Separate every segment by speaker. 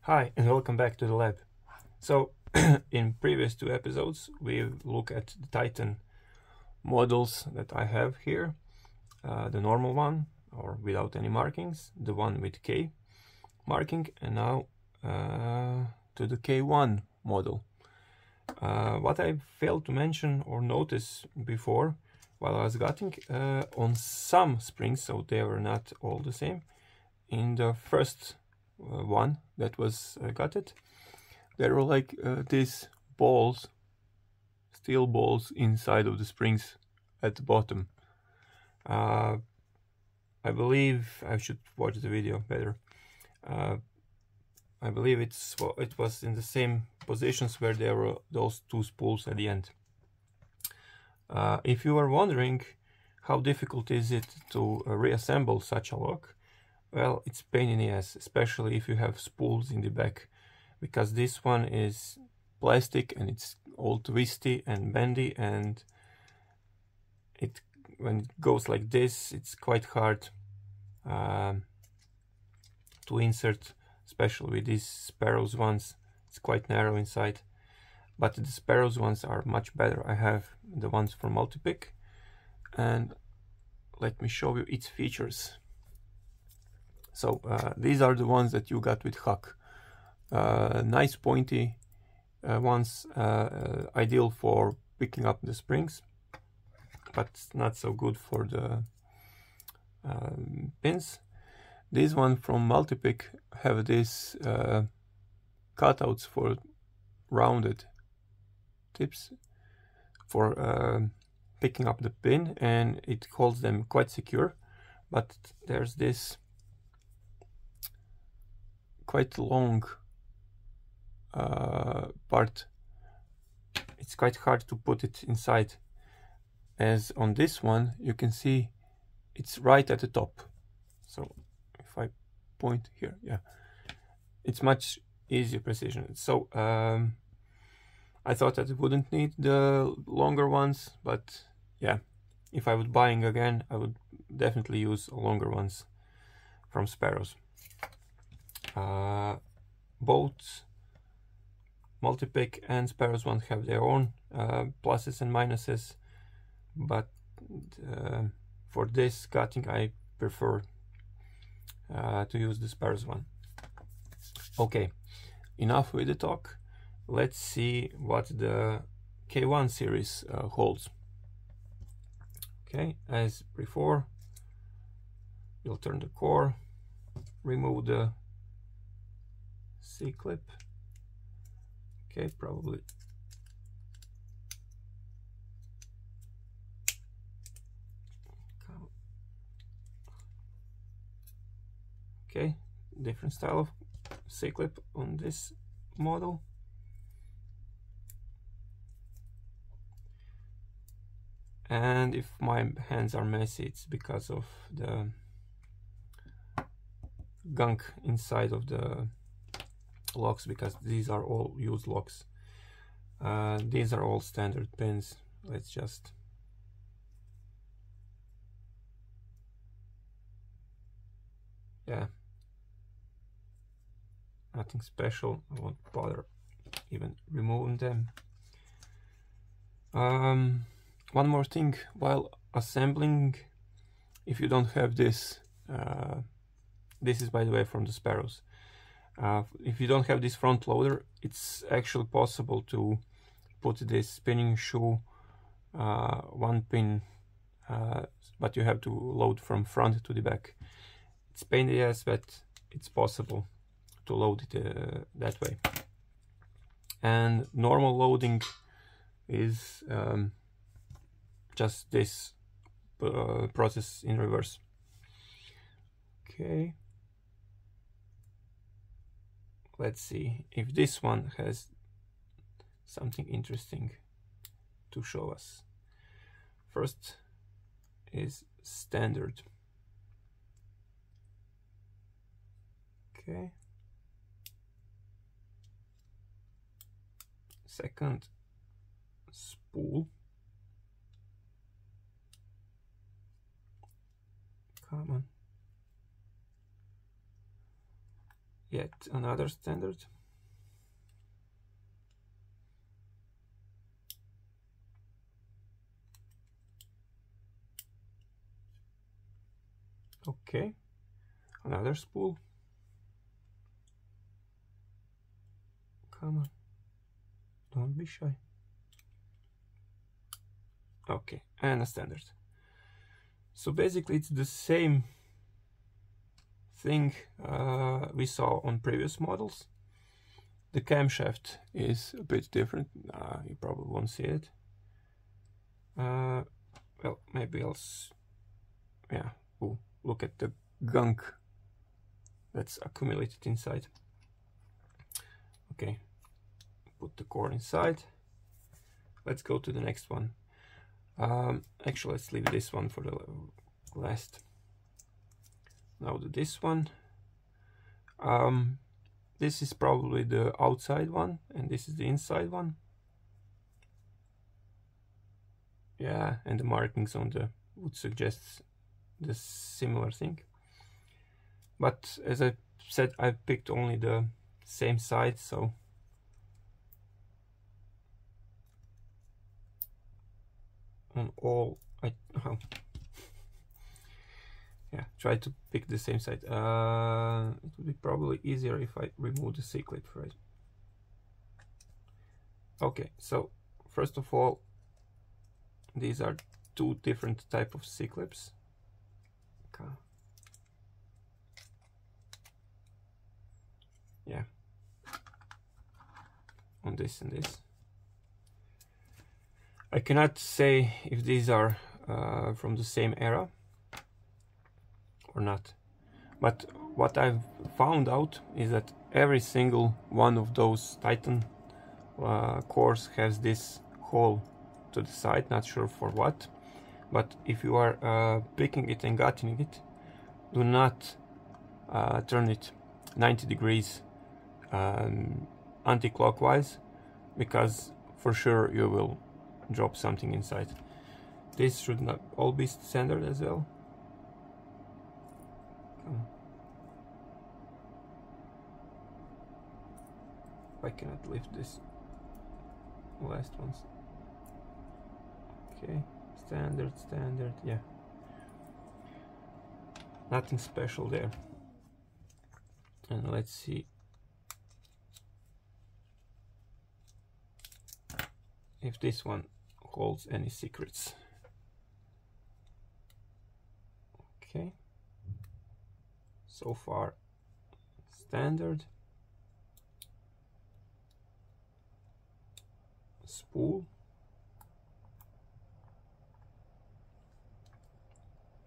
Speaker 1: Hi and welcome back to the lab. So in previous two episodes we've looked at the Titan models that I have here. The normal one, or without any markings, the one with K marking, and now to the K1 model. What I failed to mention or notice before while I was gutting, on some springs, so they were not all the same, in the first one that was gutted, there were like these balls, steel balls inside of the springs at the bottom. I believe I should watch the video better. I believe it was in the same positions where there were those two spools at the end. If you are wondering how difficult is it to reassemble such a lock, well, it's pain in the ass, especially if you have spools in the back, because this one is plastic and it's all twisty and bendy, and when it goes like this, it's quite hard to insert, especially with these Sparrows ones. It's quite narrow inside, but the Sparrows ones are much better. I have the ones from Multipick, and let me show you its features. So these are the ones that you got with Huck. Nice pointy ones, ideal for picking up the springs, but not so good for the pins. This one from Multipick have these cutouts for rounded tips for picking up the pin, and it holds them quite secure. But there's this quite long part. It's quite hard to put it inside, as on this one you can see it's right at the top. So if I point here, yeah, it's much easier precision. So I thought that it wouldn't need the longer ones, but yeah, if I was buying again, I would definitely use longer ones from Sparrows. Both Multipick and Sparrows one have their own pluses and minuses, but for this cutting I prefer to use the Sparrows one. Okay, enough with the talk. Let's see what the K1 series holds. Okay, as before, we'll turn the core, remove the C-clip. Okay, probably okay, different style of C-clip on this model. And if my hands are messy, it's because of the gunk inside of the locks, because these are all used locks. These are all standard pins. Let's just nothing special. I won't bother even removing them. One more thing, while assembling, if you don't have this, this is by the way from the Sparrows, if you don't have this front loader, it's actually possible to put this spinning shoe one pin, but you have to load from front to the back. It's pain in the ass, but it's possible to load it that way. And normal loading is just this process in reverse. Okay, let's see if this one has something interesting to show us. First is standard. Okay, second, spool. Come on. Yet another standard. Okay, another spool. Come on, don't be shy. Okay, and a standard. So basically it's the same thing we saw on previous models. The camshaft is a bit different. You probably won't see it. Well, maybe I'll yeah. Ooh, look at the gunk that's accumulated inside. Okay, put the core inside. Let's go to the next one. Actually, let's leave this one for the last. Now this one. This is probably the outside one, and this is the inside one. Yeah, and the markings on the wood suggest the similar thing. But as I said, I picked only the same side, so on all yeah, try to pick the same side. It would be probably easier if I remove the C-clip, right? Okay, so first of all, these are two different type of C-clips. Okay. Yeah, on this and this. I cannot say if these are from the same era or not, but what I've found out is that every single one of those Titan cores has this hole to the side, not sure for what, but if you are picking it and gutting it, do not turn it 90 degrees anti-clockwise, because for sure you will drop something inside. This should not all be standard as well. I cannot lift this last ones. Okay, standard, yeah. Nothing special there. And let's see if this one holds any secrets. Okay, so far standard. Spool.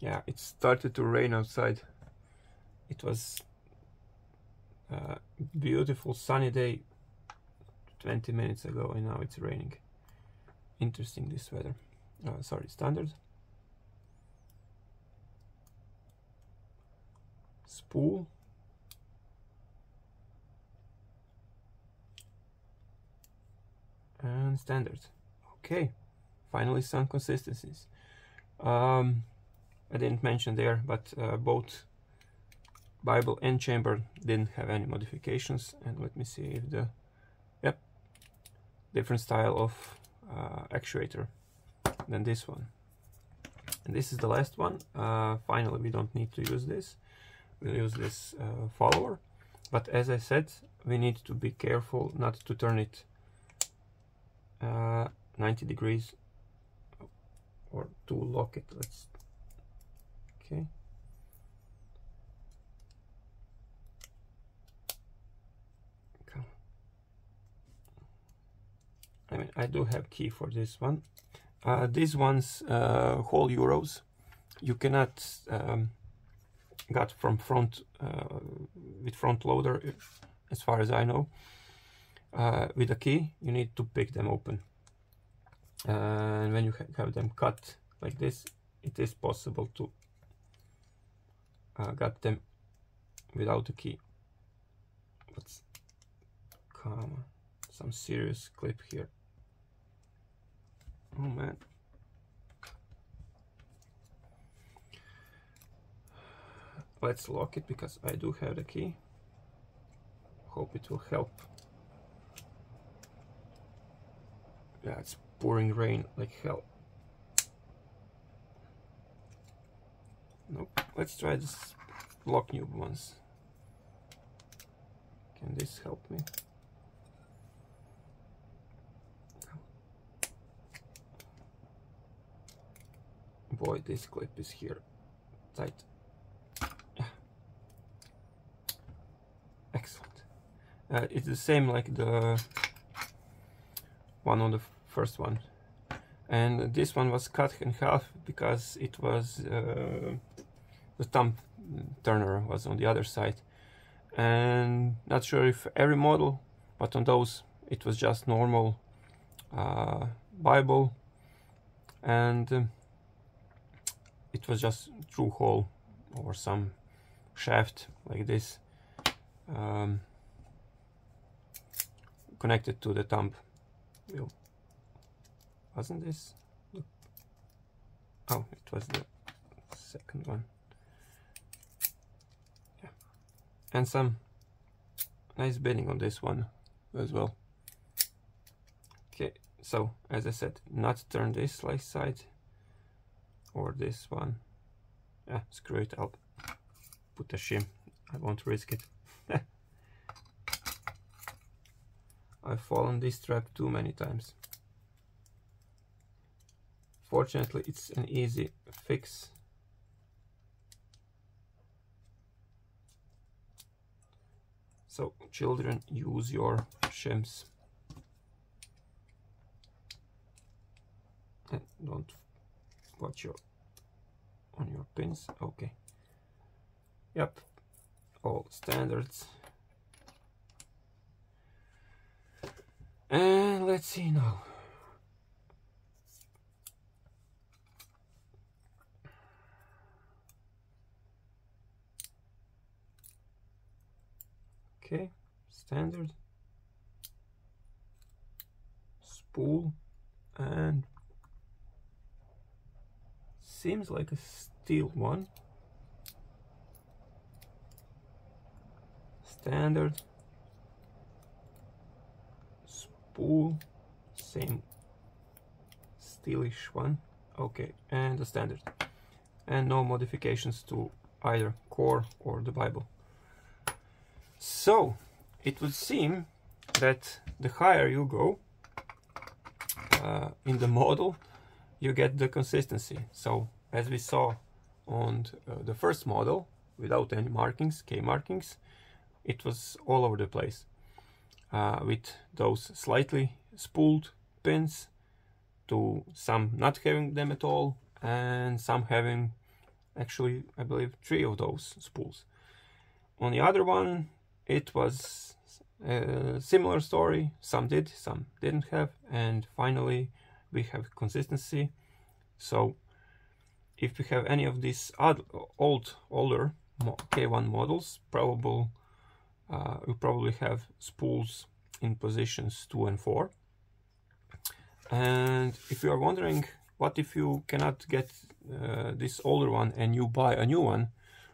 Speaker 1: Yeah, it started to rain outside. It was a beautiful sunny day 20 minutes ago, and now it's raining. Interesting, this weather. Sorry, standard. Spool. And standard. Okay, finally some consistencies. I didn't mention there, but both Bible and chamber didn't have any modifications. And let me see if the, yep, different style of actuator than this one. And this is the last one. Finally, we don't need to use this. We'll use this follower. But as I said, we need to be careful not to turn it 90 degrees or to lock it. Let's, okay. I mean, I do have key for this one. These ones whole euros. You cannot get from front with front loader, as far as I know. With a key, you need to pick them open. And when you have them cut like this, it is possible to get them without a key. Let's come on, some serious clip here. Oh man. Let's lock it because I do have the key. hope it will help. Yeah, it's pouring rain like hell. Nope. Let's try this block noob once. Can this help me? Boy, this clip is here tight. Excellent. It's the same like the one on the first one, and this one was cut in half because it was the thumb turner was on the other side, and not sure if every model, but on those it was just normal Bible, and it was just through hole or some shaft like this, connected to the thumb wheel. Wasn't this? Oh, it was the second one. Yeah, and some nice bedding on this one as well. Okay, so as I said, not turn this side or this one. Yeah, screw it, I'll put a shim. I won't risk it. I've fallen this trap too many times. Fortunately, it's an easy fix. So, children, use your shims. And don't watch on your pins. Okay. Yep. All standards. And let's see now. Okay, standard, spool, and seems like a steel one. Standard, spool, same steelish one. Okay, and the standard, and no modifications to either core or the Bible. So it would seem that the higher you go in the model, you get the consistency. So as we saw on the first model, without any markings, K markings, it was all over the place with those slightly spooled pins, to some not having them at all, and some having actually, I believe, 3 of those spools. On the other one, it was a similar story. Some did, some didn't have, and finally we have consistency. So if you have any of these older K1 models, you probably have spools in positions 2 and 4. And if you are wondering, what if you cannot get this older one and you buy a new one?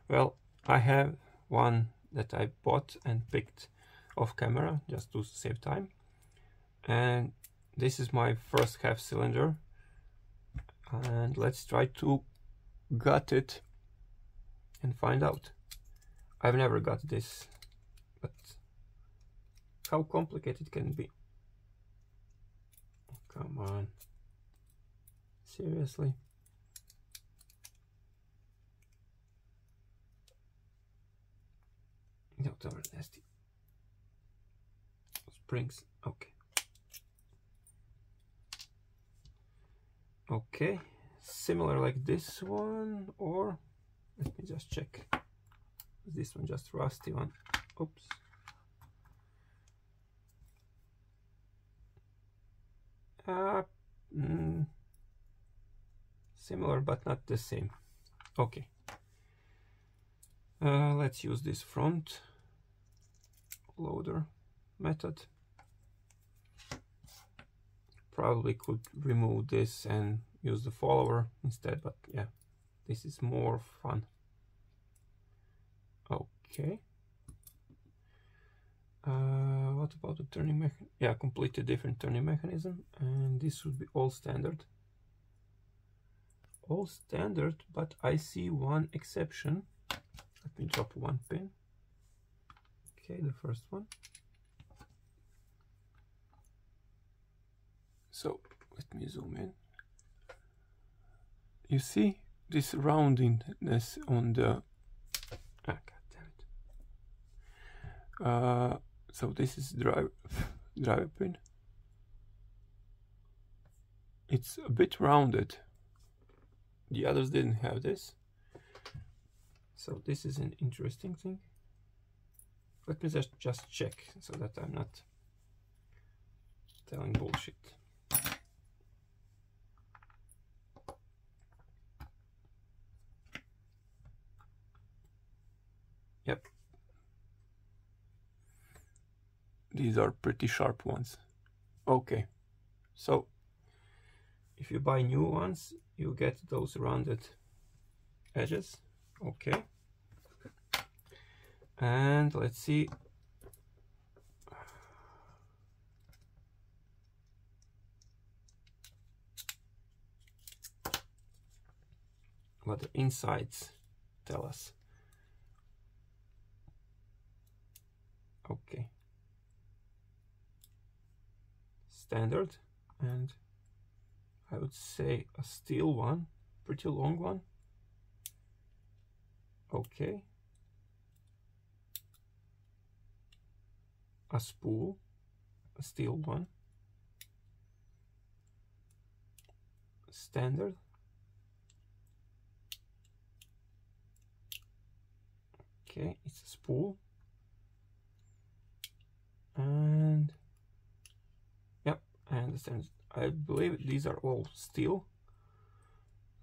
Speaker 1: Well, I have one that I bought and picked off camera just to save time, and this is my first half cylinder, and let's try to gut it and find out. I've never got this, but how complicated can it be? Come on, seriously? No, they were nasty. Springs, okay. Okay, similar like this one, or let me just check. Is this one just rusty one? Oops. Similar but not the same. Okay. Let's use this front loader method. Probably could remove this and use the follower instead, but yeah, this is more fun. Okay. What about the turning mechanism? Yeah, completely different turning mechanism, and this would be all standard. All standard, but I see one exception. Let me drop one pin. Okay, the first one. So let me zoom in. You see this roundedness on the God damn it. So this is driver pin. It's a bit rounded. The others didn't have this. So this is an interesting thing. Let me just check so that I'm not telling bullshit. Yep. These are pretty sharp ones. Okay. So if you buy new ones, you get those rounded edges. Okay. And let's see. What the insides tell us. Okay. Standard, and I would say a steel one, pretty long one. Okay. A spool, a steel one. Standard. Okay, it's a spool. And yep, I understand. I believe these are all steel.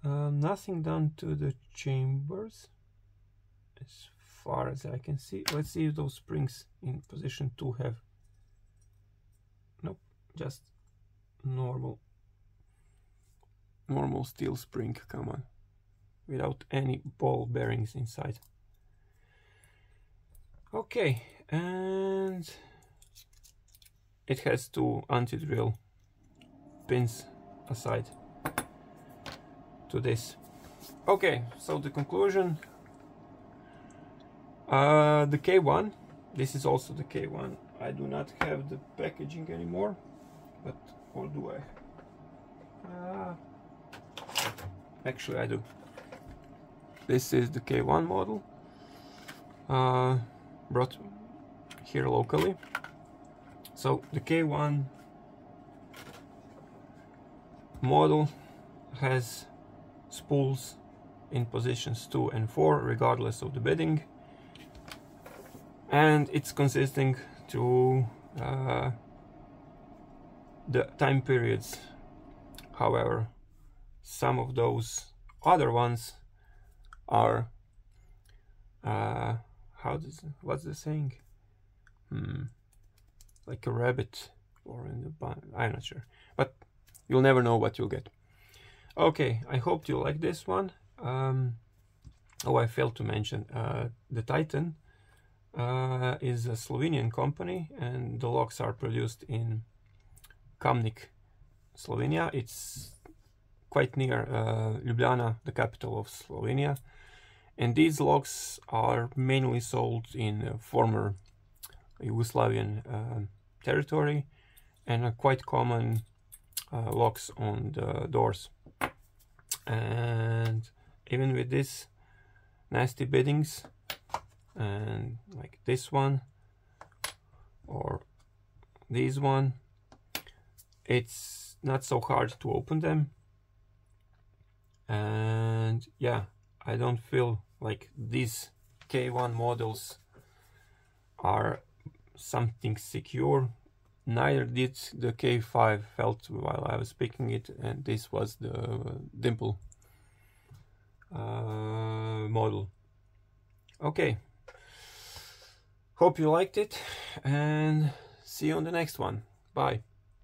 Speaker 1: Nothing done to the chambers as far as I can see. Let's see if those springs in position 2 have. Nope, just normal steel spring, come on, without any ball bearings inside. Okay, and it has 2 anti-drill pins aside to this. Okay, so the conclusion, the K1, this is also the K1. I do not have the packaging anymore, but or do I? Actually I do. This is the K1 model, brought here locally. So the K1 model has spools in positions 2 and 4 regardless of the bedding, and it's consisting to the time periods. However, some of those other ones are what's the saying? Like a rabbit or in the bun. I'm not sure, but you'll never know what you'll get. Okay, I hope you like this one. Oh, I failed to mention, the Titan is a Slovenian company, and the locks are produced in Kamnik, Slovenia. It's quite near Ljubljana, the capital of Slovenia. And these locks are mainly sold in former Yugoslavian territory, and are quite common locks on the doors. And even with this nasty beddings, and like this one or this one, it's not so hard to open them. And yeah, I don't feel like these K1 models are something secure. Neither did the K5 felt while I was picking it, and this was the dimple model. Okay, hope you liked it, and see you on the next one. Bye.